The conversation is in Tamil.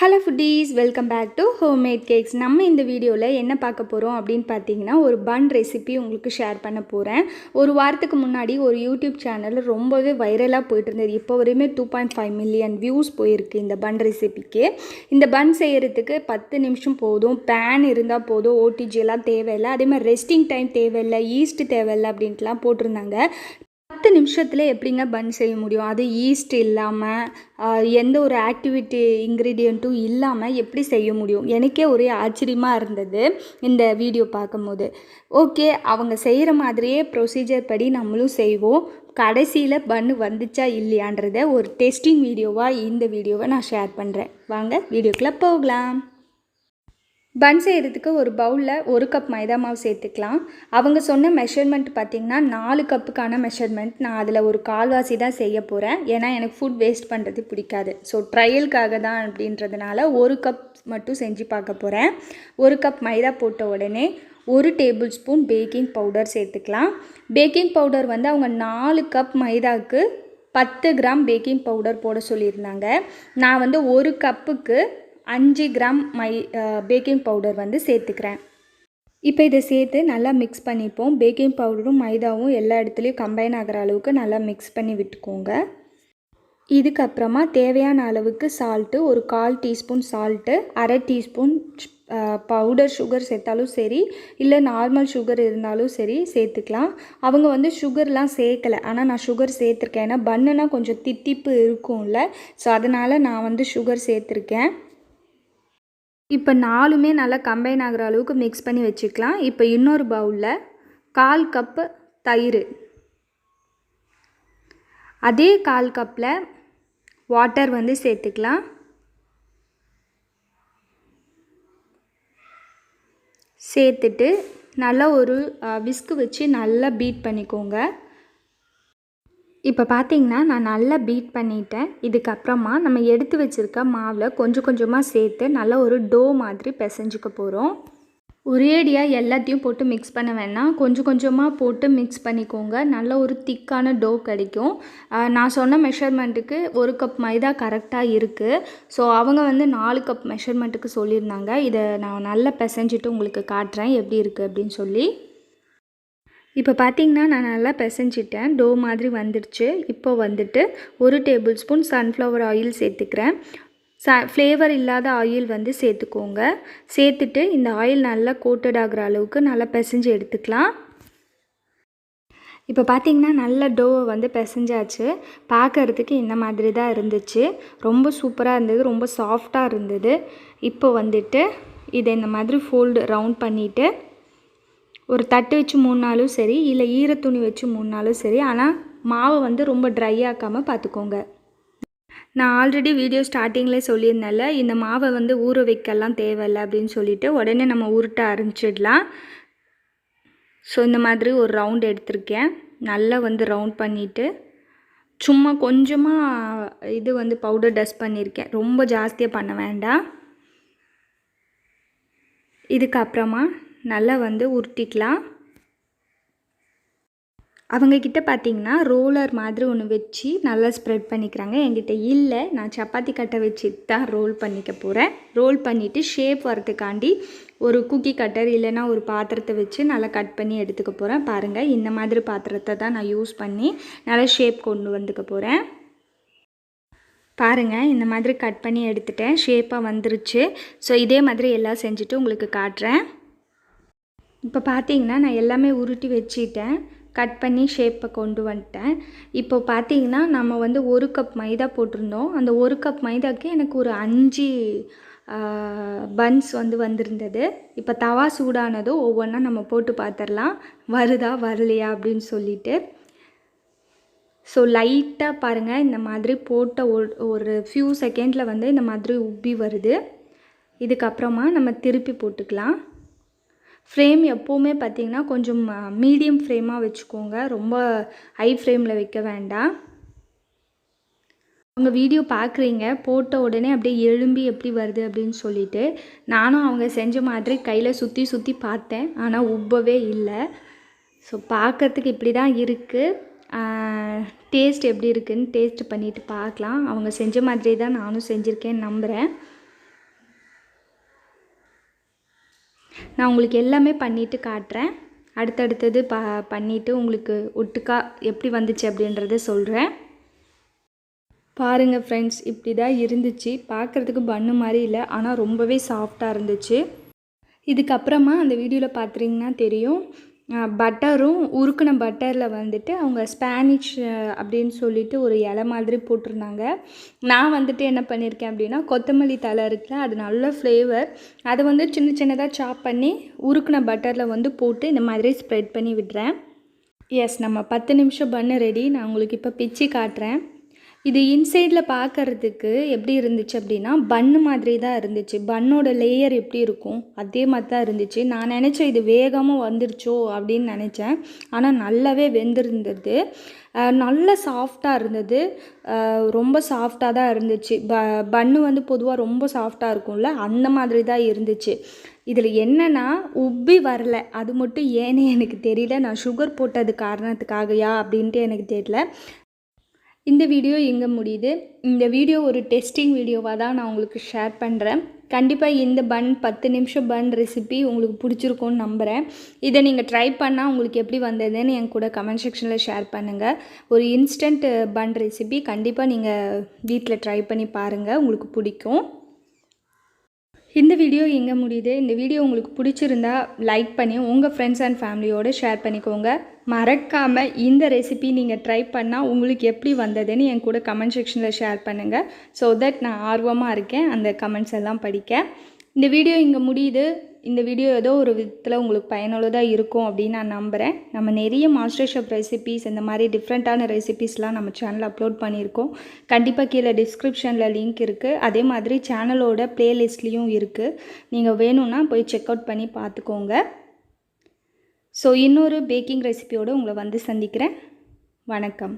Hello foodies, welcome back to homemade cakes. நம்ம இந்த வீடியோவில் என்ன பார்க்க போகிறோம் அப்படின்னு பார்த்தீங்கன்னா, ஒரு பன் ரெசிபி உங்களுக்கு ஷேர் பண்ண போகிறேன். ஒரு வாரத்துக்கு முன்னாடி ஒரு யூடியூப் சேனலில் ரொம்பவே வைரலாக போயிட்டு இருந்தது. இப்போ வரையுமே 2.5 மில்லியன் வியூஸ் போயிருக்கு இந்த பன் ரெசிபிக்கு. இந்த பன் செய்கிறதுக்கு 10 நிமிஷம் போதும், பேன் இருந்தால் போதும், ஓடிஜி எல்லாம் தேவையில்லை, அதே மாதிரி ரெஸ்டிங் டைம் தேவையில்லை, ஈஸ்ட் தேவையில்லை அப்படின்ட்டுலாம் போட்டிருந்தாங்க. 10 நிமிஷத்தில் எப்படிங்க பன் செய்ய முடியும்? அது ஈஸ்ட் இல்லாமல் எந்த ஒரு ஆக்டிவிட்டி இன்க்ரீடியண்ட்டும் இல்லாமல் எப்படி செய்ய முடியும்? எனக்கே ஒரே ஆச்சரியமாக இருந்தது இந்த வீடியோ பார்க்கும்போது. ஓகே, அவங்க செய்கிற மாதிரியே ப்ரொசீஜர் படி நம்மளும் செய்வோம். கடைசியில் பன்னு வந்துச்சா இல்லையான்றத ஒரு டெஸ்டிங் வீடியோவாக இந்த வீடியோவை நான் ஷேர் பண்ணுறேன். வாங்க வீடியோக்குள்ளே போகலாம். பன் செய்கிறதுக்கு ஒரு பவுலில் 1 கப் மைதா மாவு சேர்த்துக்கலாம். அவங்க சொன்ன மெஷர்மெண்ட் பார்த்திங்கன்னா 4 கப்புக்கான மெஷர்மெண்ட். நான் அதில் ஒரு கால்வாசி தான் செய்ய போகிறேன், ஏன்னா எனக்கு ஃபுட் வேஸ்ட் பண்ணுறது பிடிக்காது. ஸோ ட்ரையலுக்காக தான் அப்படின்றதுனால 1 கப் மட்டும் செஞ்சு பார்க்க போகிறேன். 1 கப் மைதா போட்ட உடனே 1 டேபிள் ஸ்பூன் பேக்கிங் பவுடர் சேர்த்துக்கலாம். பேக்கிங் பவுடர் வந்து அவங்க 4 கப் மைதாவுக்கு 10 கிராம் பேக்கிங் பவுடர் போட சொல்லியிருந்தாங்க. நான் வந்து 1 கப்புக்கு 5 கிராம் பேக்கிங் பவுடர் வந்து சேர்த்துக்கிறேன். இப்போ இதை சேர்த்து நல்லா மிக்ஸ் பண்ணிப்போம். பேக்கிங் பவுடரும் மைதாவும் எல்லா இடத்துலையும் கம்பைன் ஆகிற அளவுக்கு நல்லா மிக்ஸ் பண்ணி விட்டுக்கோங்க. இதுக்கப்புறமா தேவையான அளவுக்கு சால்ட்டு, ஒரு 1/4 teaspoon salt, 1/2 teaspoon powder sugar சேர்த்தாலும் சரி, இல்லை நார்மல் சுகர் இருந்தாலும் சரி சேர்த்துக்கலாம். அவங்க வந்து சுகர்லாம் சேர்க்கலை, ஆனால் நான் சுகர் சேர்த்துருக்கேன். ஏன்னா பன்னுனா கொஞ்சம் தித்திப்பு இருக்கும்ல, ஸோ அதனால் நான் வந்து சுகர் சேர்த்துருக்கேன். இப்போ 4மே நல்லா கம்பைன் ஆகிற அளவுக்கு மிக்ஸ் பண்ணி வச்சுக்கலாம். இப்போ இன்னொரு பவுலில் 1/4 கப்பு தயிர், அதே 1/4 கப்பில் வாட்டர் வந்து சேர்த்துக்கலாம். சேர்த்துட்டு நல்லா ஒரு விஸ்கு வச்சு நல்லா பீட் பண்ணிக்கோங்க. இப்போ பார்த்திங்கன்னா நான் நல்லா பீட் பண்ணிட்டேன். இதுக்கப்புறமா நம்ம எடுத்து வச்சுருக்க மாவில் கொஞ்சம் கொஞ்சமாக சேர்த்து நல்லா ஒரு டோ மாதிரி பிசைஞ்சிக்க போகிறோம். ஒரேடியாக எல்லாத்தையும் போட்டு மிக்ஸ் பண்ண வேணாம், கொஞ்சம் கொஞ்சமாக போட்டு மிக்ஸ் பண்ணிக்கோங்க. நல்ல ஒரு திக்கான டோ கிடைக்கும். நான் சொன்ன மெஷர்மெண்ட்டுக்கு 1 கப் மைதா கரெக்டாக இருக்குது. ஸோ அவங்க வந்து 4 கப் மெஷர்மெண்ட்டுக்கு சொல்லியிருந்தாங்க. இதை நான் நல்லா பிசைஞ்சிட்டு உங்களுக்கு காட்டுறேன் எப்படி இருக்குது அப்படின்னு சொல்லி. இப்போ பார்த்திங்கன்னா நான் நல்லா பிசைஞ்சிட்டேன், டோ மாதிரி வந்துடுச்சு. இப்போ வந்துட்டு 1 டேபிள் ஸ்பூன் சன்ஃப்ளவர் ஆயில் சேர்த்துக்கிறேன். ஃப்ளேவர் இல்லாத ஆயில் வந்து சேர்த்துக்கோங்க. சேர்த்துட்டு இந்த ஆயில் நல்லா கோட்டட் ஆகிற அளவுக்கு நல்லா பிசைஞ்சு எடுத்துக்கலாம். இப்போ பார்த்திங்கன்னா நல்ல டோவை வந்து பிசைஞ்சாச்சு. பார்க்குறதுக்கு இந்த மாதிரி தான் இருந்துச்சு. ரொம்ப சூப்பராக இருந்தது, ரொம்ப சாஃப்டாக இருந்தது. இப்போ வந்துட்டு இதை இந்த மாதிரி ஃபோல்டு ரவுண்ட் பண்ணிவிட்டு ஒரு தட்டு வச்சு மூடினாலும் சரி, இல்லை ஈரத்துணி வச்சு மூடினாலும் சரி, ஆனால் மாவை வந்து ரொம்ப ட்ரை ஆக்காமல் பார்த்துக்கோங்க. நான் ஆல்ரெடி வீடியோ ஸ்டார்டிங்கில் சொல்லியிருந்தேன்ல, இந்த மாவை வந்து ஊற வைக்கலாம் தேவையில்லை அப்படின்னு சொல்லிவிட்டு உடனே நம்ம உருட்ட ஆரம்பிச்சிடலாம். ஸோ இந்த மாதிரி ஒரு ரவுண்ட் எடுத்திருக்கேன். நல்லா வந்து ரவுண்ட் பண்ணிவிட்டு சும்மா கொஞ்சமாக இது வந்து பவுடர் டஸ்ட் பண்ணியிருக்கேன், ரொம்ப ஜாஸ்தியாக பண்ண வேண்டாம். இதுக்கப்புறமா நல்லா வந்து உருட்டிக்கலாம். அவங்கக்கிட்ட பார்த்திங்கன்னா ரோலர் மாதிரி ஒன்று வச்சு நல்லா ஸ்ப்ரெட் பண்ணிக்கிறாங்க. என்கிட்ட இல்லை, நான் சப்பாத்தி கட்டை வச்சு தான் ரோல் பண்ணிக்க போகிறேன். ரோல் பண்ணிவிட்டு ஷேப் வரதுக்காண்டி ஒரு குக்கி கட்டர் இல்லைன்னா ஒரு பாத்திரத்தை வச்சு நல்லா கட் பண்ணி எடுத்துக்க போகிறேன். பாருங்கள், இந்த மாதிரி பாத்திரத்தை தான் நான் யூஸ் பண்ணி நல்லா ஷேப் கொண்டு வந்துக்க போகிறேன். பாருங்கள், இந்த மாதிரி கட் பண்ணி எடுத்துட்டேன், ஷேப்பாக வந்துருச்சு. ஸோ இதே மாதிரி எல்லாம் செஞ்சுட்டு உங்களுக்கு காட்டுறேன். இப்போ பார்த்திங்கன்னா நான் எல்லாமே உருட்டி வச்சிட்டேன், கட் பண்ணி ஷேப்பை கொண்டு வந்துட்டேன். இப்போ பார்த்திங்கன்னா நம்ம வந்து 1 கப் மைதா போட்டிருந்தோம். அந்த 1 கப் மைதாவுக்கு எனக்கு ஒரு 5 பன்ஸ் வந்து வந்திருந்தது. இப்போ தவா சூடானதும் ஒவ்வொன்றா நம்ம போட்டு பார்த்துடலாம், வருதா வரலையா அப்படின்னு சொல்லிட்டு. ஸோ லைட்டாக பாருங்கள், இந்த மாதிரி போட்ட ஒரு ஃபியூ செகண்டில் வந்து இந்த மாதிரி உப்பி வருது. இதுக்கப்புறமா நம்ம திருப்பி போட்டுக்கலாம். ஃப்ளேம் எப்போவுமே பார்த்திங்கன்னா கொஞ்சம் மீடியம் ஃப்ளேமாக வச்சுக்கோங்க, ரொம்ப ஹை ஃப்ளேமில் வைக்க வேண்டாம். அவங்க வீடியோ பார்க்குறீங்க, போட்ட உடனே அப்படியே எழும்பி எப்படி வருது அப்படின்னு சொல்லிட்டு நானும் அவங்க செஞ்ச மாதிரி கையில் சுற்றி சுற்றி பார்த்தேன், ஆனால் உப்பவே இல்லை. ஸோ பார்க்குறதுக்கு இப்படி தான் இருக்குது. டேஸ்ட் எப்படி இருக்குதுன்னு டேஸ்ட் பண்ணிவிட்டு பார்க்கலாம். அவங்க செஞ்ச மாதிரி தான் நானும் செஞ்சுருக்கேன்னு நம்புகிறேன். நான் உங்களுக்கு எல்லாமே பண்ணிவிட்டு காட்டுறேன். அடுத்தடுத்தது பண்ணிவிட்டு உங்களுக்கு ஒட்டுக்கா எப்படி வந்துச்சு அப்படின்றத சொல்கிறேன். பாருங்கள் ஃப்ரெண்ட்ஸ், இப்படி தான் இருந்துச்சு. பார்க்குறதுக்கு பன்னு மாதிரி இல்லை, ஆனால் ரொம்பவே சாஃப்டாக இருந்துச்சு. இதுக்கப்புறமா அந்த வீடியோவில் பார்த்துட்டிங்கன்னா தெரியும், பட்டரும் உருக்கின பட்டரில் வந்துட்டு அவங்க ஸ்பானிஷ் அப்படின்னு சொல்லிட்டு ஒரு இலை மாதிரி போட்டிருந்தாங்க. நான் வந்துட்டு என்ன பண்ணியிருக்கேன் அப்படின்னா, கொத்தமல்லி தழை இருக்குல்ல, அது நல்ல ஃப்ளேவர். அதை வந்து சின்ன சின்னதாக சாப் பண்ணி உருக்கின பட்டரில் வந்து போட்டு இந்த மாதிரி ஸ்ப்ரெட் பண்ணி விடுறேன். எஸ், நம்ம 10 நிமிஷம் பன்னு ரெடி. நான் உங்களுக்கு இப்போ பிச்சு காட்டுறேன். இது இன்சைடில் பார்க்குறதுக்கு எப்படி இருந்துச்சு அப்படின்னா, பன்னு மாதிரி தான் இருந்துச்சு. பன்னோட லேயர் எப்படி இருக்கும் அதே மாதிரி தான் இருந்துச்சு. நான் நினச்சேன் இது வேகமாக வந்துருச்சோ அப்படின்னு நினச்சேன். ஆனால் நல்லாவே வெந்திருந்தது. நல்ல சாஃப்டாக இருந்தது. ரொம்ப சாஃப்டாக தான் இருந்துச்சு. பன்னு வந்து பொதுவாக ரொம்ப சாஃப்டாக இருக்கும்ல, அந்த மாதிரி தான் இருந்துச்சு. இதில் என்னென்னா உப்பி வரல, அது மட்டும் ஏன்னு எனக்கு தெரியல. நான் சுகர் போட்டது காரணத்துக்காகயா அப்படின்ட்டு எனக்கு தெரியல. இந்த வீடியோ எங்கே முடியுது. இந்த வீடியோ ஒரு டெஸ்டிங் வீடியோவாக தான் நான் உங்களுக்கு ஷேர் பண்ணுறேன். கண்டிப்பாக இந்த 10 நிமிஷம் பன் ரெசிபி உங்களுக்கு பிடிச்சிருக்கும்னு நம்புகிறேன். இதை நீங்கள் ட்ரை பண்ணால் உங்களுக்கு எப்படி வந்ததுன்னு என் கூட கமெண்ட் செக்ஷனில் ஷேர் பண்ணுங்கள். ஒரு இன்ஸ்டன்ட் பன் ரெசிபி கண்டிப்பாக நீங்கள் வீட்டில் ட்ரை பண்ணி பாருங்கள், உங்களுக்கு பிடிக்கும். இந்த வீடியோ எங்கே முடியுது. இந்த வீடியோ உங்களுக்கு பிடிச்சிருந்தா லைக் பண்ணி உங்கள் ஃப்ரெண்ட்ஸ் அண்ட் ஃபேமிலியோடு ஷேர் பண்ணிக்கோங்க. மறக்காமல் இந்த ரெசிபி நீங்கள் ட்ரை பண்ணால் உங்களுக்கு எப்படி வந்ததுன்னு என் கூட கமெண்ட் செக்ஷனில் ஷேர் பண்ணுங்கள். ஸோ தட் நான் ஆர்வமாக இருக்கேன் அந்த கமெண்ட்ஸ் எல்லாம் படிக்க. இந்த வீடியோ இங்கே முடியுது. இந்த வீடியோ ஏதோ ஒரு விதத்தில் உங்களுக்கு பயனுள்ளதாக இருக்கும் அப்படின்னு நான் நம்புகிறேன். நம்ம நிறைய மாஸ்டர் ஷெஃப் ரெசிபீஸ், இந்த மாதிரி டிஃப்ரெண்ட்டான ரெசிபீஸ்லாம் நம்ம சேனலில் அப்லோட் பண்ணியிருக்கோம். கண்டிப்பாக கீழே டிஸ்கிரிப்ஷனில் லிங்க் இருக்குது. அதே மாதிரி சேனலோட ப்ளேலிஸ்ட்லேயும் இருக்குது. நீங்கள் வேணும்னா போய் செக் அவுட் பண்ணி பார்த்துக்கோங்க. ஸோ இன்னொரு பேக்கிங் ரெசிபியோடு உங்களை வந்து சந்திக்கிறேன். வணக்கம்.